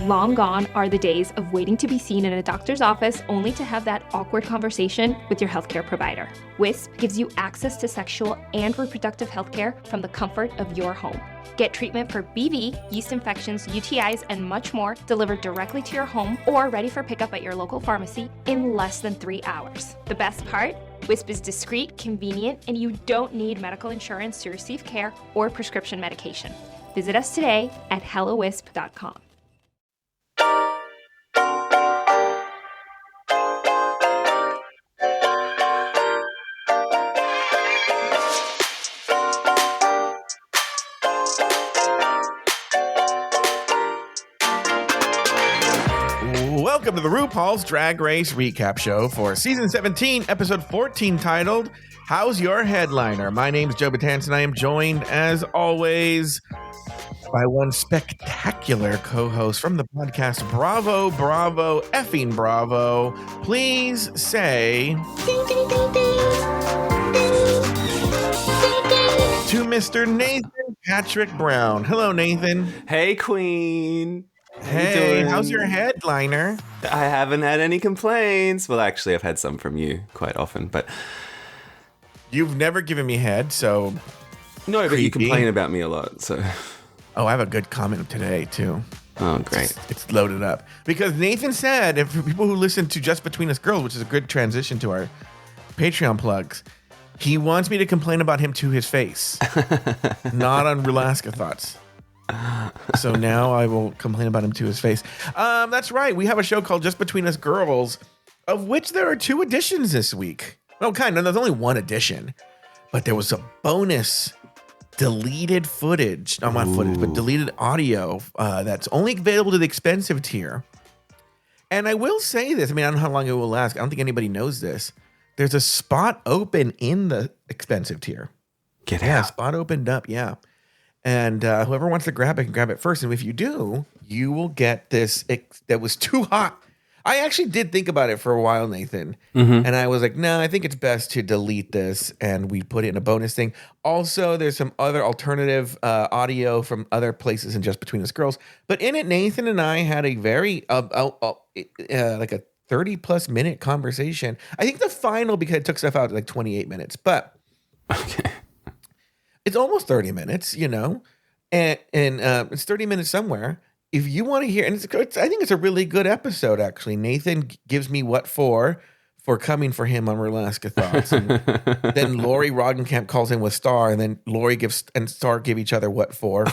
Long gone are the days of waiting to be seen in a doctor's office only to have that awkward conversation with your healthcare provider. Wisp gives you access to sexual and reproductive healthcare from the comfort of your home. Get treatment for BV, yeast infections, UTIs, and much more delivered directly to your home or ready for pickup at your local pharmacy in less than 3 hours. The best part? Wisp is discreet, convenient, and you don't need medical insurance to receive care or prescription medication. Visit us today at hellowisp.com. Welcome to the RuPaul's Drag Race recap show for season 17, episode 14, titled How's Your Headliner? My name's Joe Batanz, and I am joined, as always, by one spectacular co-host from the podcast, Bravo, Bravo, effing Bravo. Please say ding, ding, ding, ding. To Mr. Nathan Patrick Brown. Hello, Nathan. Hey, Queen. Hey, how's your headliner? I haven't had any complaints. Well, actually, I've had some from you quite often, but you've never given me head, so no, creepy. But you complain about me a lot, so. Oh, I have a good comment today too. Oh, great! It's loaded up because Nathan said, if for people who listen to Just Between Us Girls, which is a good transition to our Patreon plugs, he wants me to complain about him to his face, not on Relaska Thoughts. So now I will complain about him to his face. That's right. We have a show called Just Between Us Girls, of which there are 2 editions this week. Well, kind of. There's only 1 edition, but there was a bonus deleted footage. Not footage, but deleted audio that's only available to the expensive tier. And I will say this. I mean, I don't know how long it will last. I don't think anybody knows this. There's a spot open in the expensive tier. Get out. Spot opened up. Yeah. And whoever wants to grab it can grab it first. And if you do, you will get this that was too hot. I actually did think about it for a while, Nathan. Mm-hmm. And I was like, no, I think it's best to delete this. And we put it in a bonus thing. Also, there's some other alternative audio from other places in Just Between Us Girls. But in it, Nathan and I had a very, like a 30 plus minute conversation. I think the final, because it took stuff out, like 28 minutes. But okay. It's almost 30 minutes, you know, and it's 30 minutes somewhere. If you want to hear, and I think it's a really good episode, actually. Nathan gives me what for coming for him on Relaska Thoughts. And then Lori Roggenkamp calls in with Star, and then Lori and Star give each other what for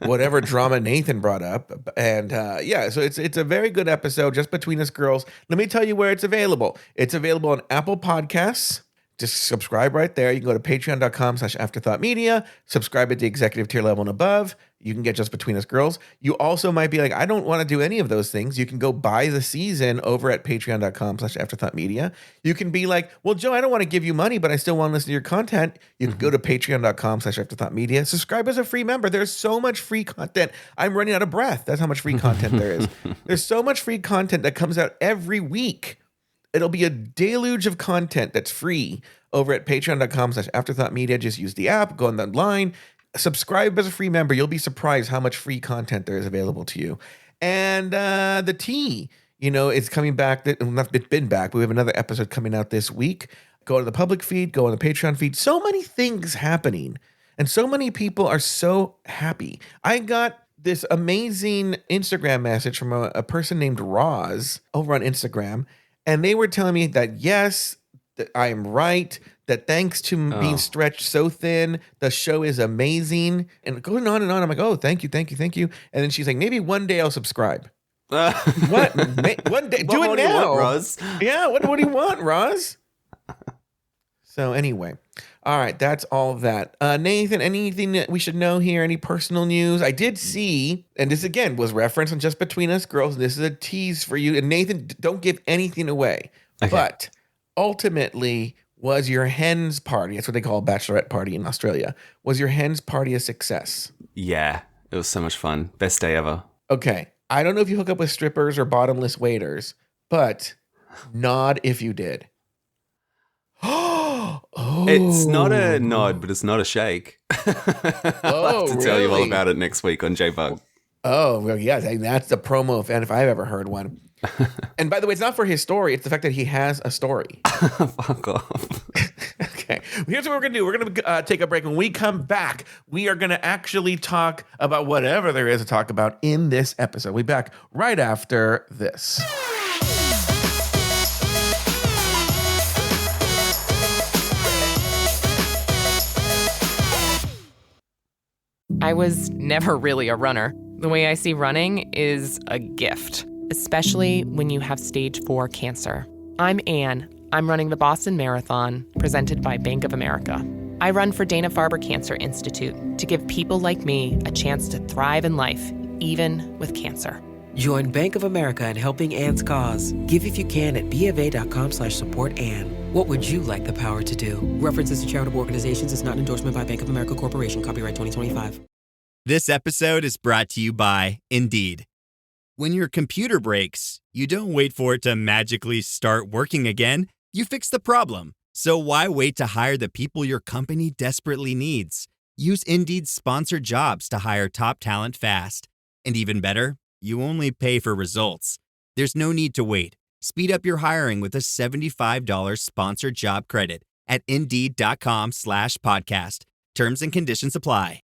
whatever drama Nathan brought up. And yeah, so it's a very good episode, Just Between Us Girls. Let me tell you where it's available. It's available on Apple Podcasts. Just subscribe right there. You can go to patreon.com/afterthoughtmedia, subscribe at the executive tier level and above. You can get Just Between Us Girls. You also might be like, I don't want to do any of those things. You can go buy the season over at patreon.com/afterthoughtmedia. You can be like, well, Joe, I don't want to give you money, but I still want to listen to your content. You can go to patreon.com/afterthoughtmedia. Subscribe as a free member. There's so much free content. I'm running out of breath. That's how much free content there is. There's so much free content that comes out every week. It'll be a deluge of content that's free over at patreon.com/afterthoughtmedia. Just use the app, go on the line, subscribe as a free member. You'll be surprised how much free content there is available to you. And the tea, you know, it's coming back. It's been back, but we have another episode coming out this week. Go to the public feed, go on the Patreon feed. So many things happening. And so many people are so happy. I got this amazing Instagram message from a person named Roz over on Instagram. And they were telling me that, yes, that I am right, that thanks to being stretched so thin, the show is amazing. And going on and on, I'm like, oh, thank you. And then she's like, maybe one day I'll subscribe. What? One day? Do it now. What do you want, Roz? Yeah, what do you want, Roz? So anyway, all right, that's all of that. Nathan, anything that we should know here? Any personal news? I did see, and this again was referenced on Just Between Us Girls. This is a tease for you. And Nathan, don't give anything away. Okay. But ultimately, was your hen's party, that's what they call a bachelorette party in Australia, was your hen's party a success? Yeah, it was so much fun. Best day ever. Okay. I don't know if you hook up with strippers or bottomless waiters, but nod if you did. Oh. It's not a nod, but it's not a shake. I'll have to tell you all about it next week on J-Bug. Oh, well, yes. That's the promo if I've ever heard one. And by the way, it's not for his story. It's the fact that he has a story. Fuck off. Okay. Here's what we're going to do. We're going to take a break. When we come back, we are going to actually talk about whatever there is to talk about in this episode. We'll be back right after this. I was never really a runner. The way I see running is a gift, especially when you have stage 4 cancer. I'm Anne. I'm running the Boston Marathon, presented by Bank of America. I run for Dana-Farber Cancer Institute to give people like me a chance to thrive in life, even with cancer. Join Bank of America in helping Anne's cause. Give if you can at BofA.com/supportAnne. What would you like the power to do? References to charitable organizations is not an endorsement by Bank of America Corporation. Copyright 2025. This episode is brought to you by Indeed. When your computer breaks, you don't wait for it to magically start working again. You fix the problem. So why wait to hire the people your company desperately needs? Use Indeed's sponsored jobs to hire top talent fast. And even better, you only pay for results. There's no need to wait. Speed up your hiring with a $75 sponsored job credit at Indeed.com/podcast. Terms and conditions apply.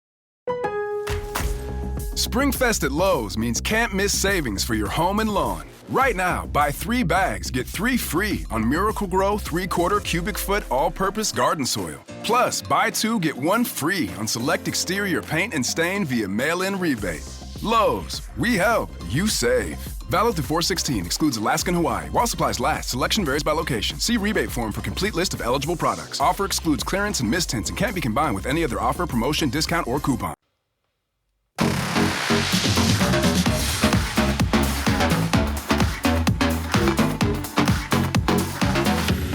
Springfest at Lowe's means can't miss savings for your home and lawn. Right now, buy 3 bags, get 3 free on Miracle-Gro 3/4 cubic foot all-purpose garden soil. Plus, buy 2, get 1 free on select exterior paint and stain via mail-in rebate. Lowe's, we help, you save. Valid through 4/16, excludes Alaska and Hawaii. While supplies last, selection varies by location. See rebate form for complete list of eligible products. Offer excludes clearance and mistints and can't be combined with any other offer, promotion, discount, or coupon.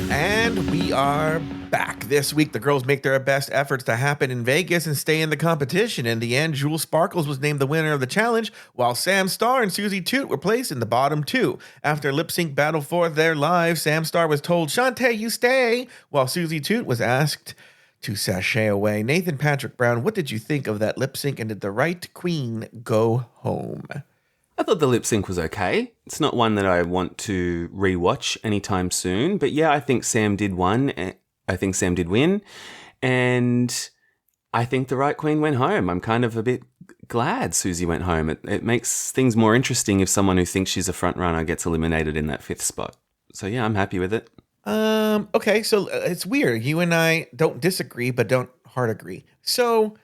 And we are back. This week, the girls make their best efforts to happen in Vegas and stay in the competition. In the end, Jewel Sparkles was named the winner of the challenge, while Sam Star and Susie Toot were placed in the bottom 2. After a lip-sync battle for their lives, Sam Star was told, "Shantae, you stay," while Susie Toot was asked to sashay away. Nathan Patrick Brown, what did you think of that lip-sync, and did the right queen go home? I thought the lip sync was okay. It's not one that I want to rewatch anytime soon. But yeah, I think Sam did win. I think Sam did win. And I think the right queen went home. I'm kind of a bit glad Susie went home. It makes things more interesting if someone who thinks she's a front runner gets eliminated in that 5th spot. So yeah, I'm happy with it. Okay, so it's weird. You and I don't disagree, but don't hard agree. So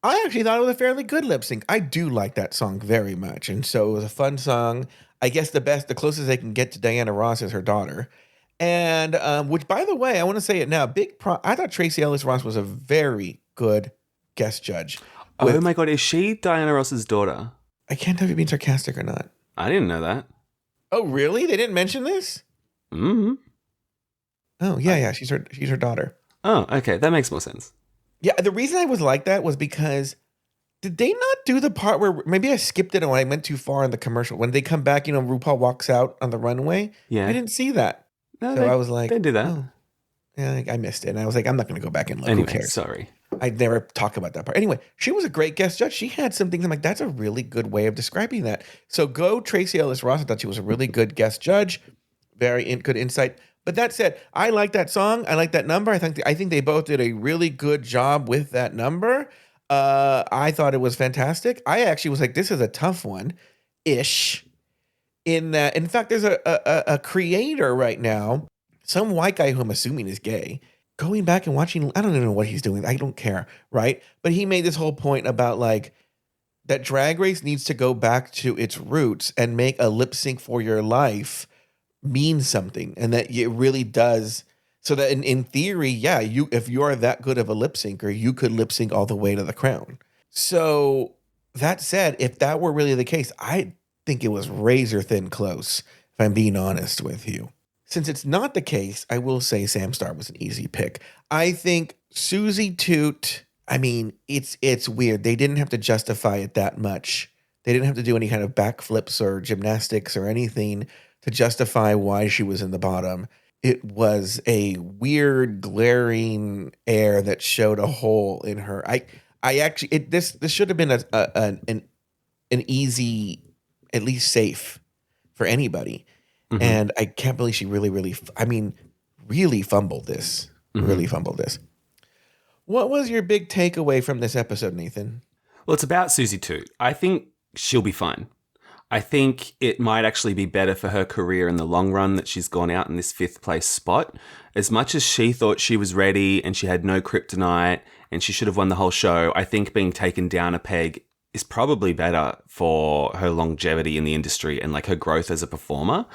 I actually thought it was a fairly good lip sync. I do like that song very much. And so it was a fun song. I guess the closest they can get to Diana Ross is her daughter. And, which by the way, I want to say it now, I thought Tracee Ellis Ross was a very good guest judge. Oh my God, is she Diana Ross's daughter? I can't tell if you're being sarcastic or not. I didn't know that. Oh, really? They didn't mention this? Mm-hmm. Oh, yeah, she's her daughter. Oh, okay, that makes more sense. Yeah, the reason I was like that was because did they not do the part where maybe I skipped it when I went too far in the commercial? When they come back, RuPaul walks out on the runway. Yeah. I didn't see that. No, so I was like, they did that. Oh. Yeah, I missed it. And I was like, I'm not going to go back and look. Anyway, who cares? Sorry. I'd never talk about that part. Anyway, she was a great guest judge. She had some things. I'm like, that's a really good way of describing that. So go Tracee Ellis Ross. I thought she was a really good guest judge. Very good insight. But that said, I like that song. I like that number. I think they both did a really good job with that number. I thought it was fantastic. I actually was like, this is a tough one-ish. In fact, there's a creator right now, some white guy who I'm assuming is gay, going back and watching. I don't even know what he's doing. I don't care, right? But he made this whole point about like that Drag Race needs to go back to its roots and make a lip sync for your life mean something, and that it really does. So that in theory, yeah, if you're that good of a lip syncer, you could lip sync all the way to the crown. So that said, if that were really the case, I think it was razor thin close, if I'm being honest with you. Since it's not the case, I will say Sam Star was an easy pick. I think Susie Toot, I mean, it's weird. They didn't have to justify it that much. They didn't have to do any kind of backflips or gymnastics or anything to justify why she was in the bottom. It was a weird, glaring air that showed a hole in her. I actually, this should have been an easy, at least safe for anybody. And I can't believe she really fumbled this. Really fumbled this. What was your big takeaway from this episode, Nathan? Well, it's about Susie Toot. I think she'll be fine. I think it might actually be better for her career in the long run that she's gone out in this 5th place spot. As much as she thought she was ready and she had no kryptonite and she should have won the whole show, I think being taken down a peg is probably better for her longevity in the industry and like her growth as a performer.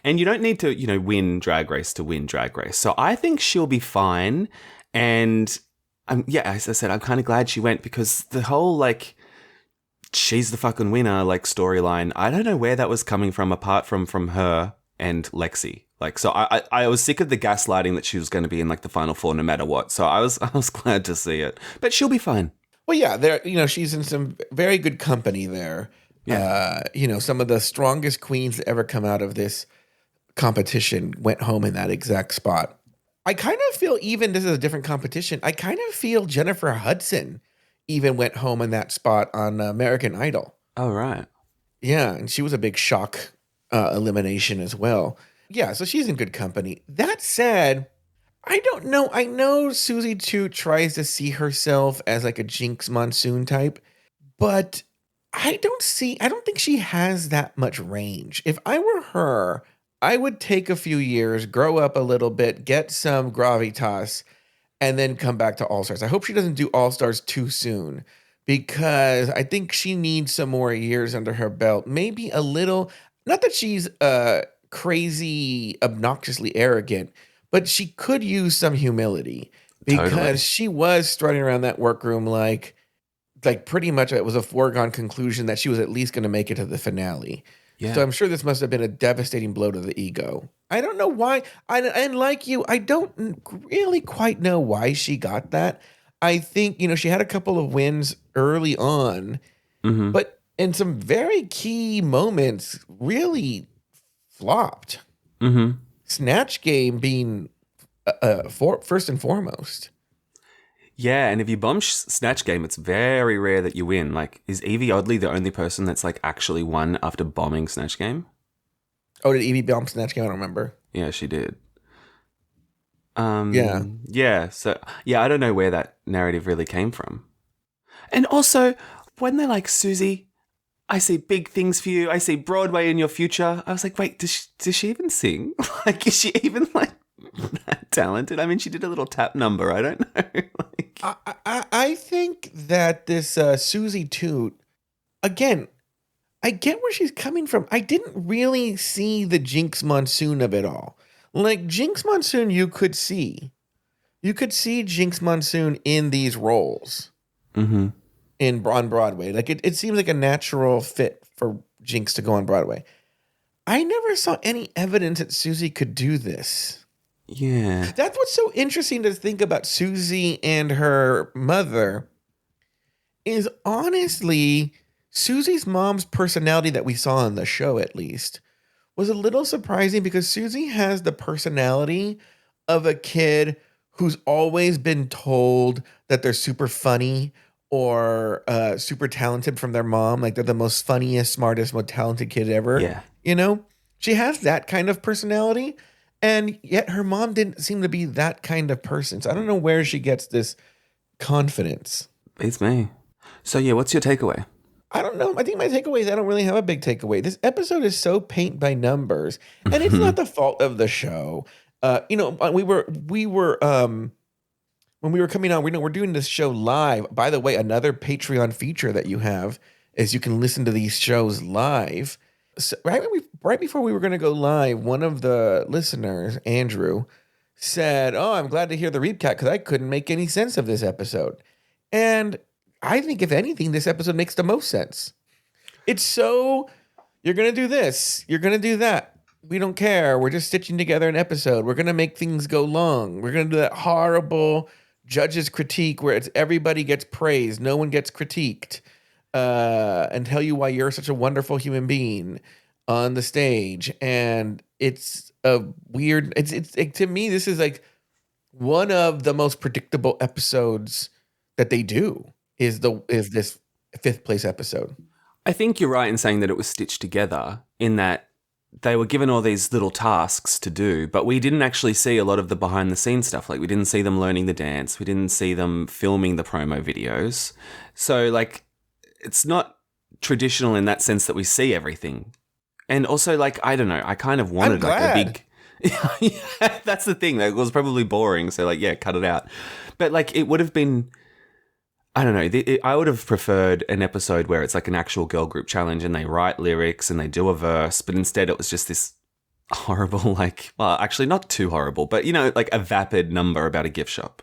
And you don't need to, win Drag Race to win Drag Race. So I think she'll be fine. And as I said, I'm kind of glad she went because the whole she's the fucking winner storyline, I don't know where that was coming from apart from her and Lexi. So I was sick of the gaslighting that she was going to be in the final 4 no matter what. So I was glad to see it. But she'll be fine. Well, yeah, there. She's in some very good company there. Yeah. Some of the strongest queens that ever come out of this competition went home in that exact spot. I kind of feel this is a different competition. I kind of feel Jennifer Hudson even went home in that spot on American Idol. Oh, right. Yeah, and she was a big shock elimination as well. Yeah, so she's in good company. That said, I don't know. I know Susie Toot tries to see herself as a Jinx Monsoon type, but I don't think she has that much range. If I were her, I would take a few years, grow up a little bit, get some gravitas, and then come back to All-Stars. I hope she doesn't do All-Stars too soon because I think she needs some more years under her belt. Maybe a little, not that she's crazy, obnoxiously arrogant, but she could use some humility because she was strutting around that workroom like pretty much it was a foregone conclusion that she was at least going to make it to the finale. Yeah. So I'm sure this must have been a devastating blow to the ego. I don't know why. And like you, I don't really quite know why she got that. I think, she had a couple of wins early on, but in some very key moments really flopped. Snatch game being first and foremost. Yeah, and if you bomb Snatch Game, it's very rare that you win. Is Evie Oddly the only person that's actually won after bombing Snatch Game? Oh, did Evie bomb Snatch Game? I don't remember. Yeah, she did. Yeah. Yeah, so, I don't know where that narrative really came from. And also, when they're like, Susie, I see big things for you. I see Broadway in your future. I was like, wait, does she even sing? Is she even that talented? I mean, she did a little tap number. I don't know. I think that this Susie Toot, again, I get where she's coming from. I didn't really see the Jinx Monsoon of it all. Jinx Monsoon, you could see. You could see Jinx Monsoon in these roles on Broadway. It seems like a natural fit for Jinx to go on Broadway. I never saw any evidence that Susie could do this. Yeah. That's what's so interesting to think about Susie and her mother is honestly Susie's mom's personality that we saw on the show, at least, was a little surprising because Susie has the personality of a kid who's always been told that they're super funny or super talented from their mom. They're the most funniest, smartest, most talented kid ever. Yeah. She has that kind of personality. And yet her mom didn't seem to be that kind of person. So I don't know where she gets this confidence. Beats me. So yeah, what's your takeaway? I don't know. I think my takeaway is I don't really have a big takeaway. This episode is so paint by numbers. And it's not the fault of the show. We were when we were coming on, we're doing this show live. By the way, another Patreon feature that you have is you can listen to these shows live. So right before we were going to go live, one of the listeners, Andrew, said, "Oh, I'm glad to hear the recap because I couldn't make any sense of this episode." And I think, if anything, this episode makes the most sense. It's so, you're going to do this, you're going to do that. We don't care. We're just stitching together an episode. We're going to make things go long. We're going to do that horrible judges critique where everybody gets praised, no one gets critiqued. And tell you why you're such a wonderful human being on the stage. And it's a weird, to me, this is one of the most predictable episodes that they do is this 5th place episode. I think you're right in saying that it was stitched together in that they were given all these little tasks to do, but we didn't actually see a lot of the behind the scenes stuff. Like we didn't see them learning the dance. We didn't see them filming the promo videos. So like it's not traditional in that sense that we see everything. And also like, I don't know, I kind of wanted like a big... Yeah, that's the thing. It was probably boring. So like, yeah, cut it out. But like it would have been... I don't know. I would have preferred an episode where it's like an actual girl group challenge and they write lyrics and they do a verse, but instead it was just this horrible, like, well, actually not too horrible, but, you know, like a vapid number about a gift shop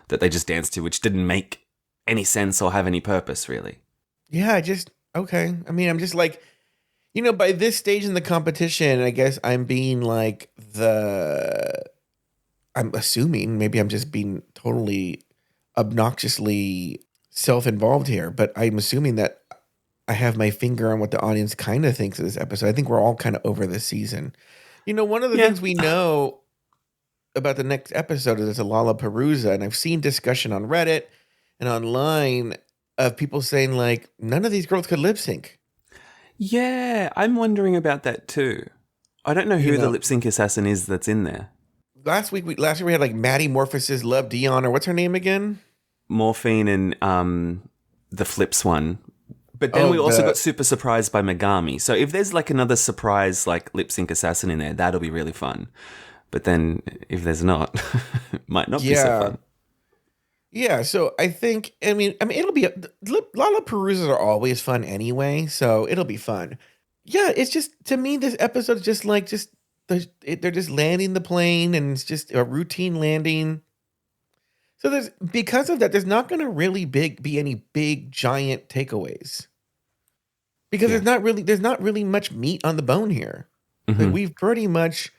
that they just danced to, which didn't make any sense or have any purpose, really. Yeah, okay. I mean, I'm just like, you know, by this stage in the competition, I guess I'm being like I'm assuming, maybe I'm just being totally obnoxiously self-involved here, but I'm assuming that I have my finger on what the audience kind of thinks of this episode. I think we're all kind of over this season. You know, one of the things we know about the next episode is it's a Lollapalooza, and I've seen discussion on Reddit and online of people saying like none of these girls could lip sync. Yeah, I'm wondering about that too. I don't know who the lip sync assassin is that's in there. Last year we had like Maddie Morphosis, Love Dion, or what's her name again? Morphine and the Flips one. But then we also got super surprised by Megami. So if there's like another surprise like lip sync assassin in there, that'll be really fun. But then if there's not, it might not be so fun. Yeah, so I mean it'll be Lollapaloozas are always fun anyway, so it'll be fun. Yeah, it's just, to me, this episode is just like they're just landing the plane and it's just a routine landing. So because of that, there's not going to really be any big giant takeaways because there's not really much meat on the bone here. Mm-hmm. Like, we've pretty much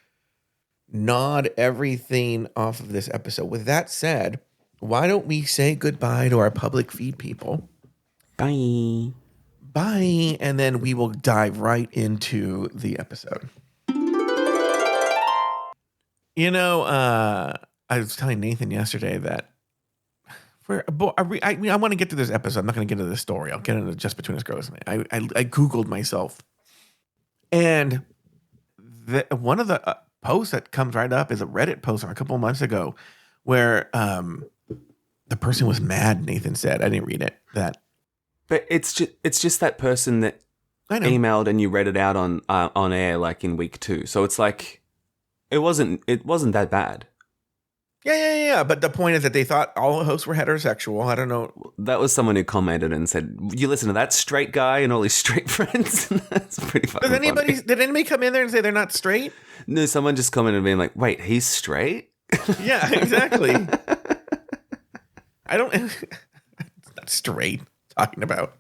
gnawed everything off of this episode. With that said, why don't we say goodbye to our public feed people? Bye. Bye. And then we will dive right into the episode. You know, I was telling Nathan yesterday that I want to get to this episode. I'm not going to get into the story. I'll get into Just Between Us Girls. I Googled myself. And one of the posts that comes right up is a Reddit post from a couple of months ago where the person was mad, Nathan said. I didn't read it. But it's just that person that emailed and you read it out on air like in week 2. So it's like it wasn't that bad. Yeah. But the point is that they thought all the hosts were heterosexual. I don't know. That was someone who commented and said, "You listen to that straight guy and all his straight friends." That's pretty fucking funny. Did anybody come in there and say they're not straight? No, someone just commented being like, "Wait, he's straight?" Yeah, exactly. I don't. It's not straight. Talking about.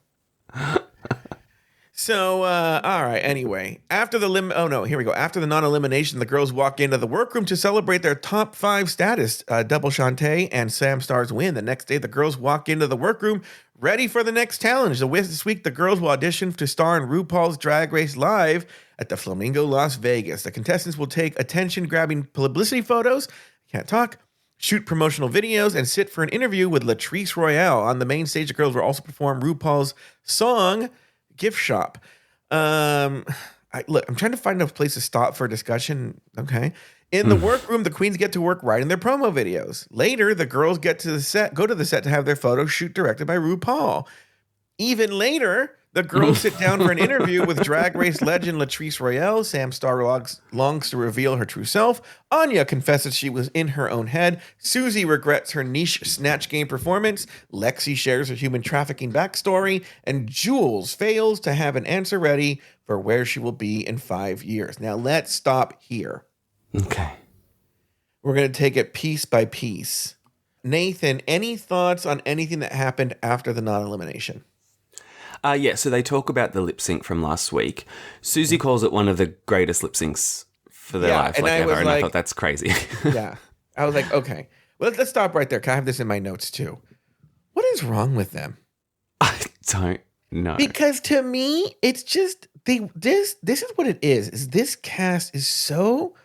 So, all right. Anyway, after the After the non-elimination, the girls walk into the workroom to celebrate their top 5 status. Double Shantae and Sam Star's win. The next day, the girls walk into the workroom ready for the next challenge. This week, the girls will audition to star in RuPaul's Drag Race Live at the Flamingo, Las Vegas. The contestants will take attention-grabbing publicity photos. Can't talk. Shoot promotional videos and sit for an interview with Latrice Royale. On the main stage, the girls will also perform RuPaul's song, Gift Shop. I'm trying to find a place to stop for discussion. Okay. In the workroom, the queens get to work writing their promo videos. Later, the girls go to the set to have their photo shoot directed by RuPaul. Even later, the girls sit down for an interview with Drag Race legend Latrice Royale. Sam Star longs to reveal her true self. Onya confesses she was in her own head. Susie regrets her niche Snatch Game performance. Lexi shares her human trafficking backstory. And Jules fails to have an answer ready for where she will be in 5 years. Now, let's stop here. Okay. We're going to take it piece by piece. Nathan, any thoughts on anything that happened after the non-elimination? So they talk about the lip sync from last week. Susie calls it one of the greatest lip syncs for their life ever, and I thought that's crazy. Yeah. I was like, okay. Well, let's stop right there. I have this in my notes too. What is wrong with them? I don't know. Because to me, it's just this is what it is this cast is so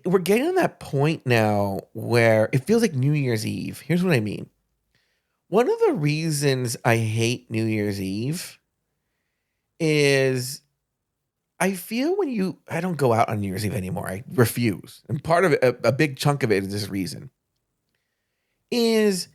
we're getting to that point now where it feels like New Year's Eve. Here's what I mean. One of the reasons I hate New Year's Eve is I feel I don't go out on New Year's Eve anymore. I refuse. And part of it, a big chunk of it is this reason, is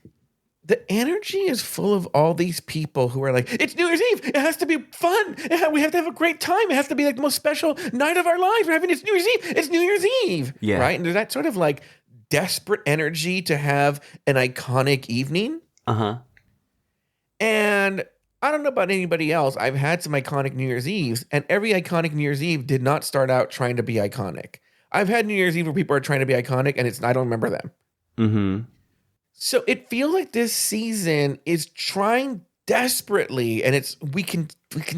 the energy is full of all these people who are like, it's New Year's Eve. It has to be fun. We have to have a great time. It has to be like the most special night of our lives. We're having it's New Year's Eve. It's New Year's Eve. Yeah. Right? And there's that sort of like desperate energy to have an iconic evening. Uh-huh. And I don't know about anybody else. I've had some iconic New Year's Eves, and every iconic New Year's Eve did not start out trying to be iconic. I've had New Year's Eve where people are trying to be iconic, and I don't remember them. Mm-hmm. So it feels like this season is trying desperately, and we can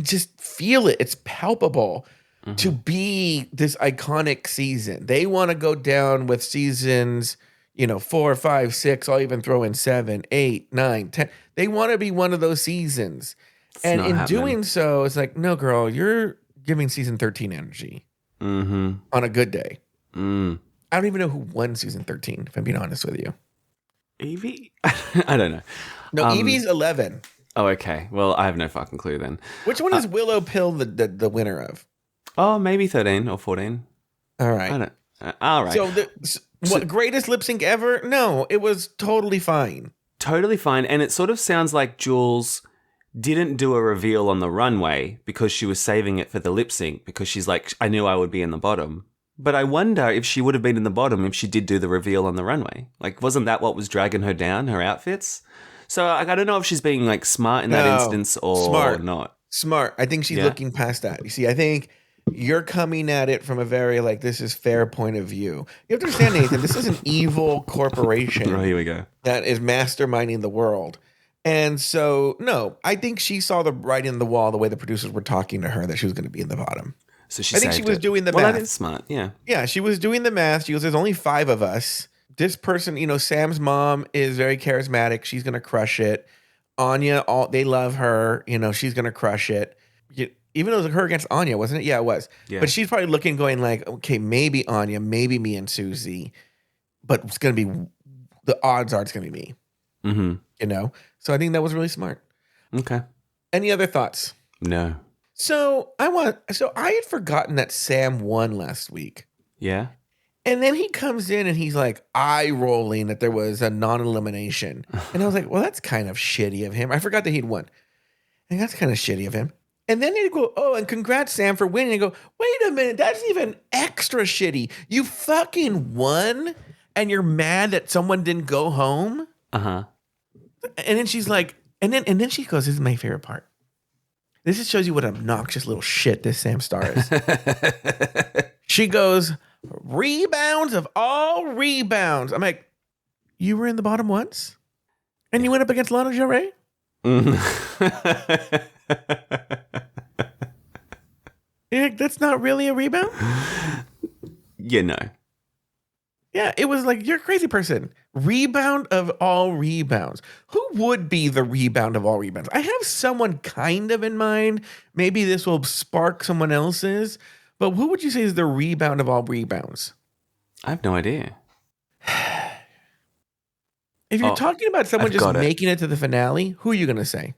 just feel it. It's palpable to be this iconic season. They want to go down with seasons, 4, 5, 6. I'll even throw in 7, 8, 9, 10. They want to be one of those seasons, and in doing so, it's like, no, girl, you're giving season 13 energy on a good day. I don't even know who won season 13. If I'm being honest with you. Evie? I don't know. No, Evie's 11. Oh, okay. Well, I have no fucking clue then. Which one is Willow Pill the winner of? Oh, maybe 13 or 14. All right. I don't. All right. So, greatest lip sync ever? No, it was totally fine. Totally fine. And it sort of sounds like Jules didn't do a reveal on the runway because she was saving it for the lip sync because she's like, I knew I would be in the bottom. But I wonder if she would have been in the bottom if she did do the reveal on the runway. Like, wasn't that what was dragging her down, her outfits? So I don't know if she's being like smart in that instance or not. Smart. I think she's looking past that. You see, I think you're coming at it from a very like, this is fair point of view. You have to understand, Nathan, this is an evil corporation. Oh, here we go. That is masterminding the world. And so, no, I think she saw the writing on the wall, the way the producers were talking to her, that she was going to be in the bottom. So I think she was doing the math. Well, that is smart, yeah. Yeah, she was doing the math. She goes, there's only 5 of us. This person, Sam's mom is very charismatic. She's going to crush it. Onya, they love her. She's going to crush it. Even though it was her against Onya, wasn't it? Yeah, it was. Yeah. But she's probably looking, going like, okay, maybe Onya, maybe me and Susie. But it's going to be, the odds are it's going to be me. Mm-hmm. So I think that was really smart. Okay. Any other thoughts? No. So I had forgotten that Sam won last week. Yeah. And then he comes in and he's like eye rolling that there was a non-elimination. And I was like, well, that's kind of shitty of him. I forgot that he'd won. And that's kind of shitty of him. And then he'd go, oh, and congrats, Sam, for winning. And go, wait a minute, that's even extra shitty. You fucking won and you're mad that someone didn't go home? Uh-huh. And then she's like, and then she goes, this is my favorite part. This just shows you what an obnoxious little shit this Sam Star is. She goes, rebounds of all rebounds. I'm like, you were in the bottom once? And you went up against Lana Del Rey? You're like, that's not really a rebound? No. Yeah, it was like, you're a crazy person. Rebound of all rebounds. Who would be the rebound of all rebounds? I have someone kind of in mind. Maybe this will spark someone else's. But who would you say is the rebound of all rebounds? I have no idea. If you're talking about someone just making it to the finale, who are you going to say?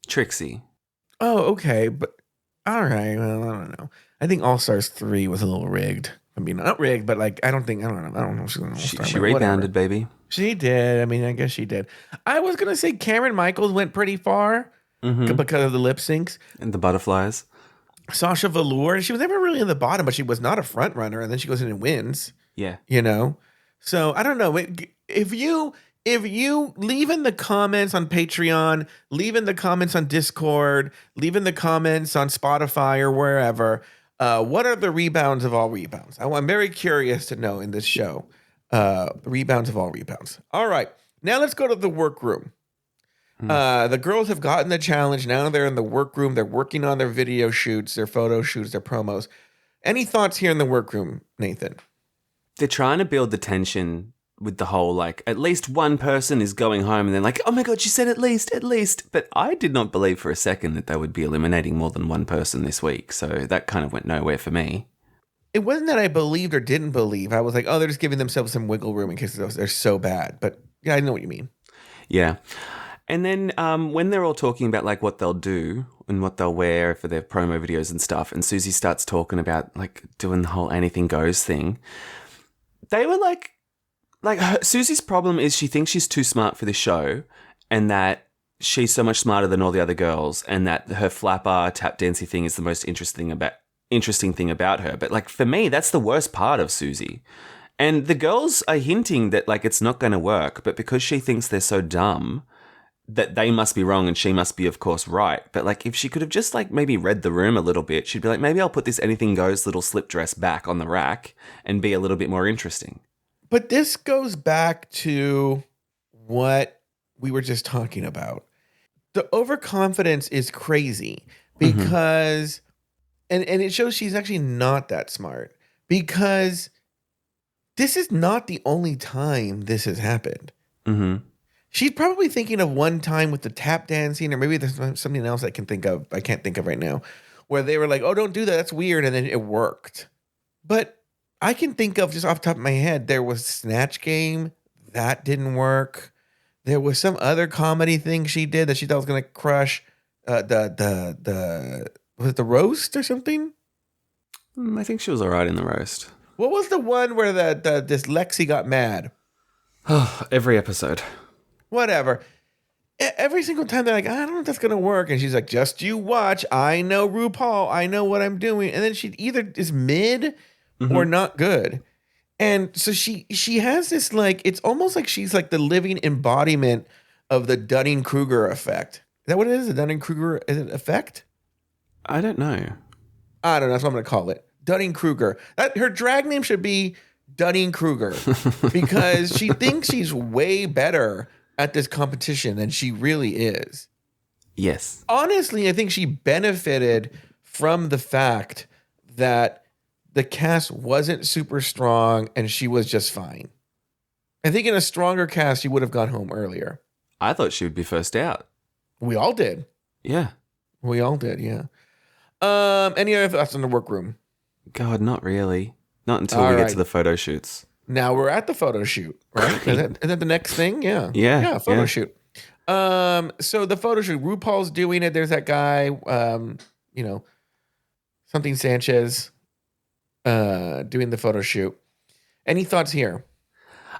Trixie. Oh, okay. But all right. Well, I don't know. I think All Stars 3 was a little rigged. I mean, not rigged, but like, I don't know. She rebounded, baby. She did. I mean, I guess she did. I was going to say Cameron Michaels went pretty far because of the lip syncs. And the butterflies. Sasha Velour, she was never really in the bottom, but she was not a front runner. And then she goes in and wins. Yeah. So I don't know. If you leave in the comments on Patreon, leave in the comments on Discord, leave in the comments on Spotify or wherever, what are the rebounds of all rebounds? I'm very curious to know in this show. Rebounds of all rebounds. All right. Now let's go to the workroom. The girls have gotten the challenge. Now they're in the workroom. They're working on their video shoots, their photo shoots, their promos. Any thoughts here in the workroom, Nathan? They're trying to build the tension with the whole, like, at least one person is going home and then like, oh my God, she said at least. But I did not believe for a second that they would be eliminating more than one person this week. So that kind of went nowhere for me. It wasn't that I believed or didn't believe. I was like, oh, they're just giving themselves some wiggle room in case they're so bad. But yeah, I know what you mean. Yeah. And then when they're all talking about like what they'll do and what they'll wear for their promo videos and stuff, and Susie starts talking about like doing the whole anything goes thing, they were like Susie's problem is she thinks she's too smart for this show, and that she's so much smarter than all the other girls, and that her flapper tap dancing thing is the most interesting thing about her. But like for me, that's the worst part of Susie. And the girls are hinting that like it's not going to work, but because she thinks they're so dumb, that they must be wrong and she must be, of course, right. But like if she could have just like maybe read the room a little bit, she'd be like, maybe I'll put this anything goes little slip dress back on the rack and be a little bit more interesting. But this goes back to what we were just talking about. The overconfidence is crazy because, and it shows she's actually not that smart, because this is not the only time this has happened. Mm-hmm. She's probably thinking of one time with the tap dancing, or maybe there's something else I can't think of right now, where they were like, oh, don't do that, that's weird, and then it worked. But I can think of, just off the top of my head, there was Snatch Game, that didn't work. There was some other comedy thing she did that she thought was going to crush. Was it the roast or something? I think she was all right in the roast. What was the one where this Lexi got mad? Every episode. Whatever. Every single time they're like, I don't know if that's going to work. And she's like, just you watch. I know RuPaul. I know what I'm doing. And then she either is mid or not good. And so she has this, like, it's almost like she's like the living embodiment of the Dunning-Kruger effect. Is that what it is? The Dunning-Kruger effect? I don't know. I don't know. That's what I'm going to call it. Dunning-Kruger. Her drag name should be Dunning-Kruger because she thinks she's way better at this competition than she really is. Yes. Honestly, I think she benefited from the fact that the cast wasn't super strong and she was just fine. I think in a stronger cast, she would have gone home earlier. I thought she would be first out. We all did. Yeah. We all did, yeah. Any other thoughts on the workroom? God, not really. Not until we get to the photo shoots. Now we're at the photo shoot, right? Is that the next thing? Yeah. Yeah. Photo shoot. So the photo shoot, RuPaul's doing it. There's that guy, something Sanchez, doing the photo shoot. Any thoughts here?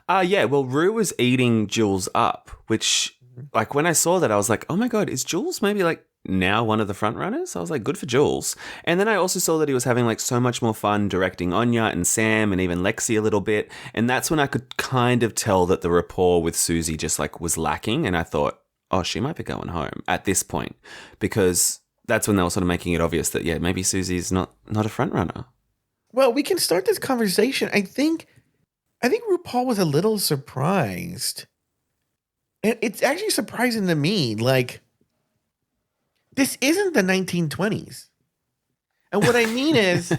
Yeah. Well, Ru was eating Jules up, which, like, when I saw that, I was like, oh my God, is Jules maybe like now one of the front runners? I was like, good for Jules. And then I also saw that he was having like so much more fun directing Onya and Sam and even Lexi a little bit. And that's when I could kind of tell that the rapport with Susie just like was lacking. And I thought, oh, she might be going home at this point, because that's when they were sort of making it obvious that, yeah, maybe Susie's not a front runner. Well, we can start this conversation. I think RuPaul was a little surprised. And it's actually surprising to me. Like, this isn't the 1920s. And what I mean is,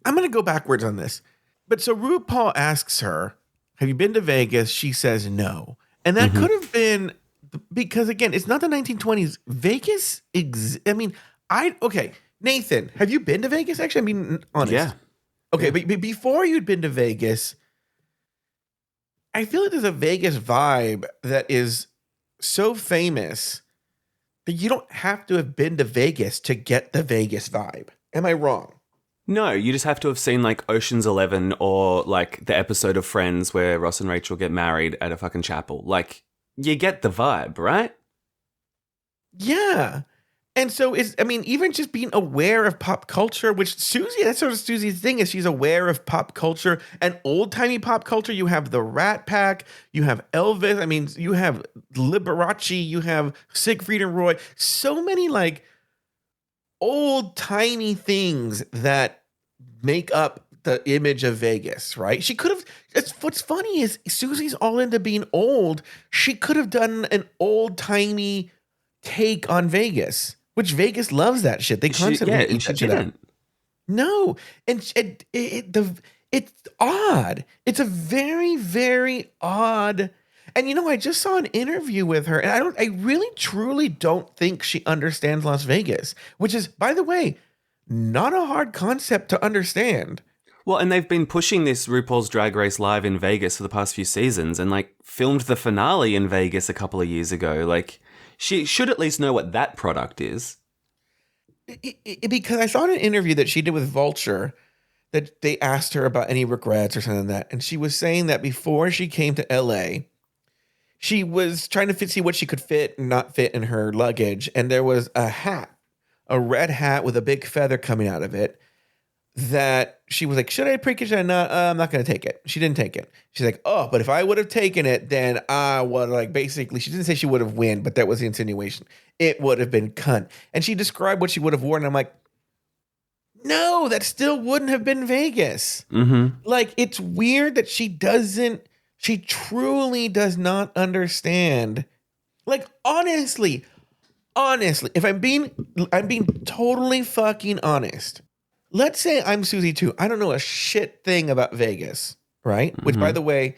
I'm going to go backwards on this. But so RuPaul asks her, have you been to Vegas? She says no. And that could have been because, again, it's not the 1920s. Vegas, okay. Nathan, have you been to Vegas? Actually, I mean, honest. Yeah. Okay, but before you'd been to Vegas, I feel like there's a Vegas vibe that is so famous that you don't have to have been to Vegas to get the Vegas vibe. Am I wrong? No, you just have to have seen like Ocean's 11 or like the episode of Friends where Ross and Rachel get married at a fucking chapel. Like, you get the vibe, right? Yeah. And so even just being aware of pop culture, which Susie, that's sort of Susie's thing, is she's aware of pop culture and old-timey pop culture. You have the Rat Pack, you have Elvis, you have Liberace, you have Siegfried and Roy. So many like old-timey things that make up the image of Vegas, right? She could have, what's funny is Susie's all into being old. She could have done an old-timey take on Vegas. Which Vegas loves that shit. They constantly eat that shit up. No, and it's odd. It's a very, very odd. And I just saw an interview with her, and I really, truly don't think she understands Las Vegas, which is, by the way, not a hard concept to understand. Well, and they've been pushing this RuPaul's Drag Race Live in Vegas for the past few seasons and, like, filmed the finale in Vegas a couple of years ago. Like, she should at least know what that product is. Because I saw in an interview that she did with Vulture that they asked her about any regrets or something like that. And she was saying that before she came to LA, she was trying to see what she could fit and not fit in her luggage. And there was a hat, a red hat with a big feather coming out of it, that she was like, should I pick it? Should I not? I'm not going to take it. She didn't take it. She's like, oh, but if I would have taken it, then I would, like, basically, she didn't say she would have won, but that was the insinuation. It would have been cunt. And she described what she would have worn. And I'm like, no, that still wouldn't have been Vegas. Mm-hmm. Like, it's weird that she truly does not understand. Like, honestly, if I'm being totally fucking honest. Let's say I'm Susie Toot. I don't know a shit thing about Vegas, right? Mm-hmm. Which, by the way,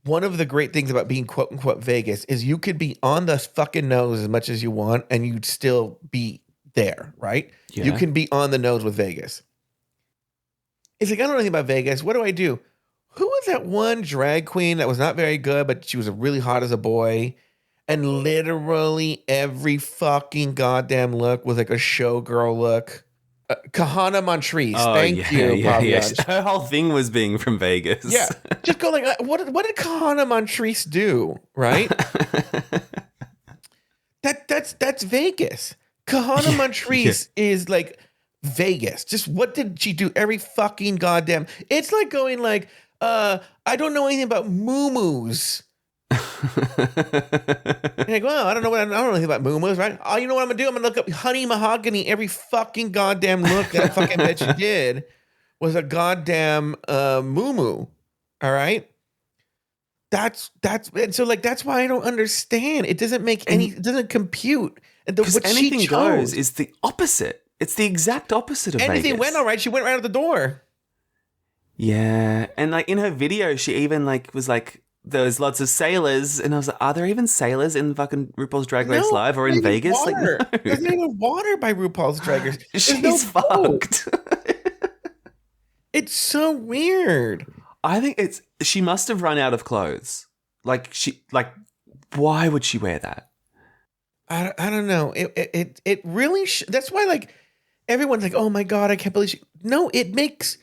one of the great things about being quote unquote Vegas is you could be on the fucking nose as much as you want and you'd still be there, right? Yeah. You can be on the nose with Vegas. It's like, I don't know anything about Vegas. What do I do? Who was that one drag queen that was not very good, but she was really hot as a boy? And literally every fucking goddamn look was like a showgirl look. Kahana Montrese. Thank you, yeah. Her whole thing was being from Vegas. Yeah. Just go like, what did Kahana Montrese do? Right? That's Vegas. Kahana Montrese is like Vegas. Just what did she do? Every fucking goddamn. It's like going like, I don't know anything about muumuus. You're like, well, I don't know anything about muumuus, right? Oh, you know what I'm gonna do? I'm gonna look up Honey Mahogany. Every fucking goddamn look that fucking bitch did was a goddamn muumuu. All right. That's so like that's why I don't understand. It doesn't make it doesn't compute. Because anything goes is the opposite. It's the exact opposite of anything Vegas. Went all right. She went right out the door. Yeah, and like in her video, she even like was like, there was lots of sailors, and I was like, are there even sailors in fucking RuPaul's Drag Race Live or in Vegas? Water. Like, no. There's not even water by RuPaul's Drag Race. She's fucked. It's so weird. I think she must have run out of clothes. Like why would she wear that? I don't know. It really that's why like everyone's like, oh my God, I can't believe she. No, it makes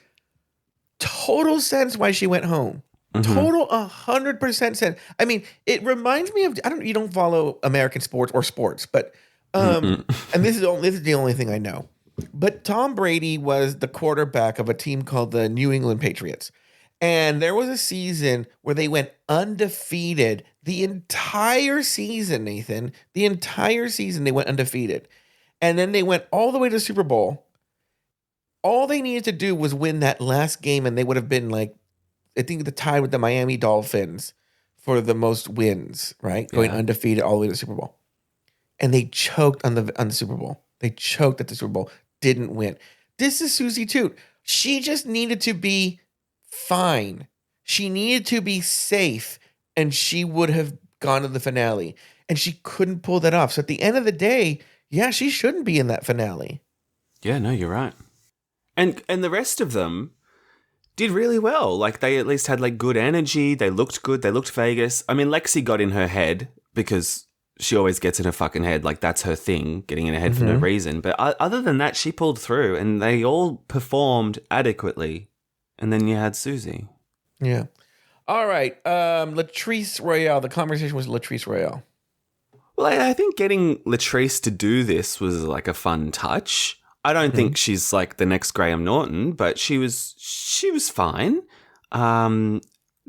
total sense why she went home. Mm-hmm. Total 100% sense. I mean, it reminds me of you don't follow American sports, but and this is the only thing I know. But Tom Brady was the quarterback of a team called the New England Patriots. And there was a season where they went undefeated the entire season, Nathan. The entire season they went undefeated. And then they went all the way to the Super Bowl. All they needed to do was win that last game, and they would have been like, I think the tie with the Miami Dolphins for the most wins, right? Going undefeated all the way to the Super Bowl. And they choked on the Super Bowl. They choked at the Super Bowl. Didn't win. This is Susie Toot. She just needed to be fine. She needed to be safe, and she would have gone to the finale. And she couldn't pull that off. So at the end of the day, yeah, she shouldn't be in that finale. Yeah, no, you're right. And the rest of them did really well. Like, they at least had like good energy. They looked good. They looked Vegas. I mean, Lexi got in her head because she always gets in her fucking head. Like, that's her thing, getting in her head for no reason. But other than that, she pulled through, and they all performed adequately. And then you had Susie. Yeah. All right. Latrice Royale. The conversation was Latrice Royale. Well, I think getting Latrice to do this was like a fun touch. I don't think she's like the next Graham Norton, but she was fine. Do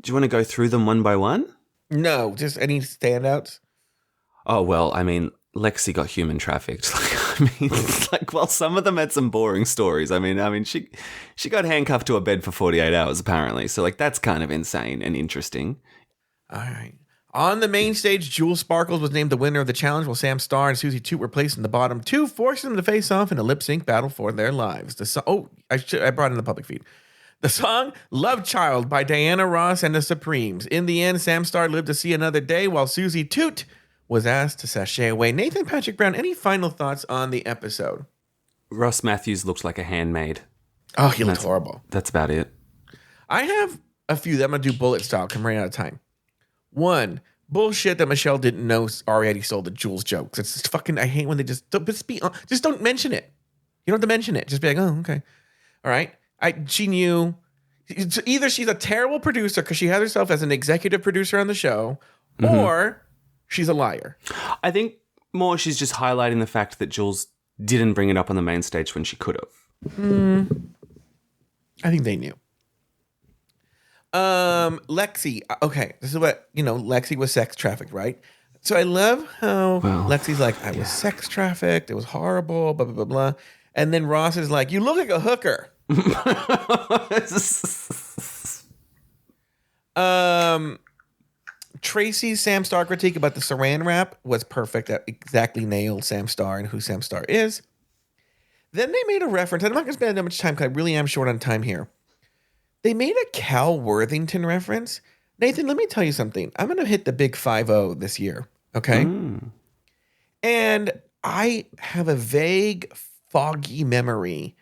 you want to go through them one by one? No, just any standouts. Oh, well, I mean, Lexi got human trafficked. Well, some of them had some boring stories. I mean, she got handcuffed to a bed for 48 hours, apparently. So, like, that's kind of insane and interesting. All right. On the main stage, Jewel Sparkles was named the winner of the challenge, while Sam Star and Susie Toot were placed in the bottom two, forcing them to face off in a lip sync battle for their lives. I brought in the public feed. The song "Love Child" by Diana Ross and the Supremes. In the end, Sam Star lived to see another day, while Susie Toot was asked to sashay away. Nathan Patrick Brown, any final thoughts on the episode? Ross Matthews looked like a handmaid. Oh, he looks horrible. That's about it. I have a few that I'm going to do bullet style. I'm running out of time. One, bullshit that Michelle didn't know already sold the Jules jokes. It's just fucking, I hate when they just don't mention it. You don't have to mention it. Just be like, oh, okay. All right. She knew. Either she's a terrible producer because she has herself as an executive producer on the show, or she's a liar. I think more she's just highlighting the fact that Jules didn't bring it up on the main stage when she could have. I think they knew. Lexi. Okay, this is what, Lexi was sex trafficked, right? So I love how Lexi's like, I was sex trafficked. It was horrible, blah, blah, blah, blah. And then Ross is like, you look like a hooker. Tracy's Sam Star critique about the saran wrap was perfect. That exactly nailed Sam Star and who Sam Star is. Then they made a reference. I'm not going to spend that much time because I really am short on time here. They made a Cal Worthington reference. Nathan, let me tell you something. I'm going to hit the big 5-0 this year. Okay. And I have a vague, foggy memory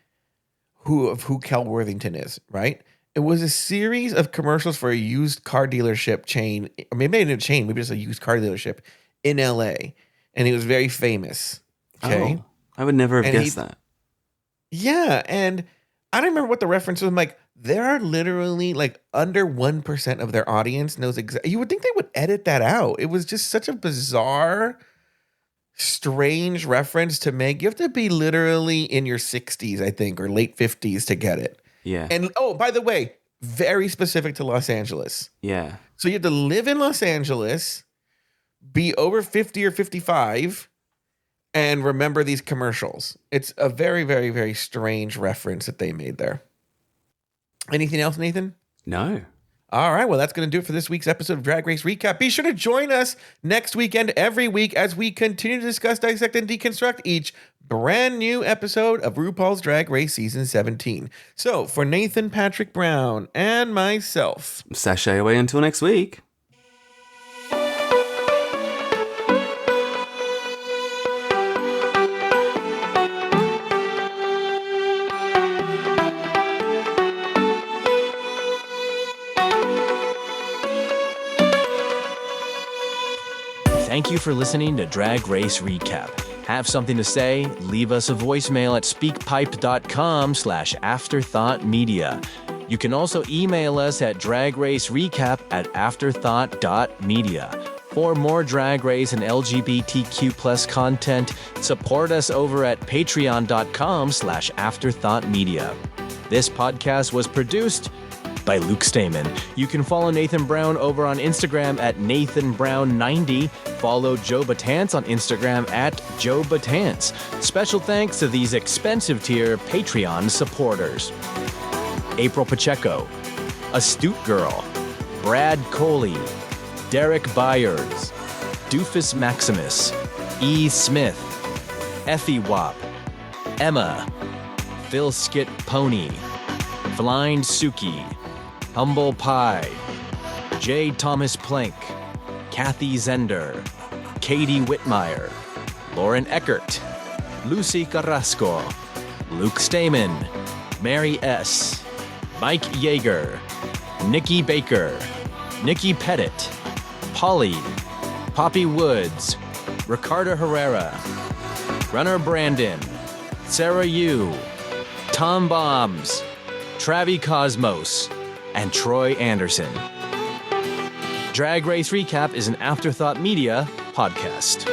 of who Cal Worthington is, right? It was a series of commercials for a used car dealership chain, or maybe not a chain, maybe just a used car dealership in LA. And he was very famous. Okay. Oh, I would never have guessed that. Yeah. And I don't remember what the reference was. I'm like, there are literally like under 1% of their audience knows exactly. You would think they would edit that out. It was just such a bizarre, strange reference to make. You have to be literally in your 60s, I think, or late 50s to get it. Yeah. And by the way, very specific to Los Angeles. Yeah. So you have to live in Los Angeles, be over 50 or 55, and remember these commercials. It's a very, very, very strange reference that they made there. Anything else, Nathan? No. All right. Well, that's going to do it for this week's episode of Drag Race Recap. Be sure to join us next weekend, every week, as we continue to discuss, dissect, and deconstruct each brand new episode of RuPaul's Drag Race Season 17. So, for Nathan Patrick Brown and myself, sashay away until next week. Thank you for listening to Drag Race Recap. Have something to say? Leave us a voicemail at speakpipe.com/afterthoughtmedia. You can also email us at dragracerecap@afterthought.media. For more Drag Race and LGBTQ+ content, support us over at patreon.com/afterthoughtmedia. This podcast was produced by Luke Stamen. You can follow Nathan Brown over on Instagram at NathanBrown90. Follow Joe Batance on Instagram at Joe Batance. Special thanks to these expensive tier Patreon supporters: April Pacheco, Astute Girl, Brad Coley, Derek Byers, Doofus Maximus, E. Smith, Effie Wap, Emma, Phil Skit Pony, Blind Suki, Humble Pie, J. Thomas Plank, Kathy Zender, Katie Whitmire, Lauren Eckert, Lucy Carrasco, Luke Stamen, Mary S., Mike Yeager, Nikki Baker, Nikki Pettit, Polly, Poppy Woods, Ricardo Herrera, Runner Brandon, Sarah Yu, Tom Bombs, Travi Cosmos, and Troy Anderson. Drag Race Recap is an Afterthought Media podcast.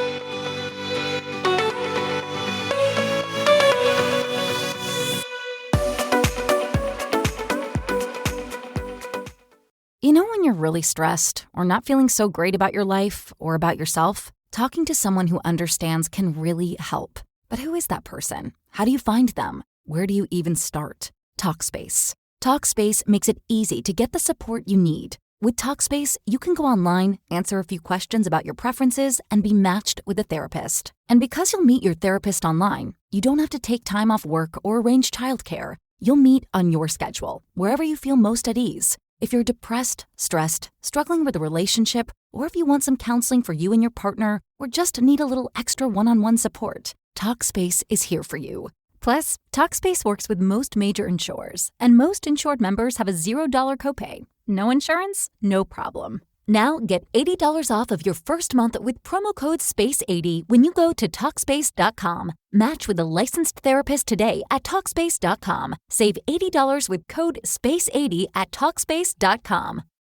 You know when you're really stressed or not feeling so great about your life or about yourself? Talking to someone who understands can really help. But who is that person? How do you find them? Where do you even start? Talkspace. Talkspace makes it easy to get the support you need. With Talkspace, you can go online, answer a few questions about your preferences, and be matched with a therapist. And because you'll meet your therapist online, you don't have to take time off work or arrange childcare. You'll meet on your schedule, wherever you feel most at ease. If you're depressed, stressed, struggling with a relationship, or if you want some counseling for you and your partner, or just need a little extra one-on-one support, Talkspace is here for you. Plus, Talkspace works with most major insurers, and most insured members have a $0 copay. No insurance? No problem. Now get $80 off of your first month with promo code SPACE80 when you go to Talkspace.com. Match with a licensed therapist today at Talkspace.com. Save $80 with code SPACE80 at Talkspace.com.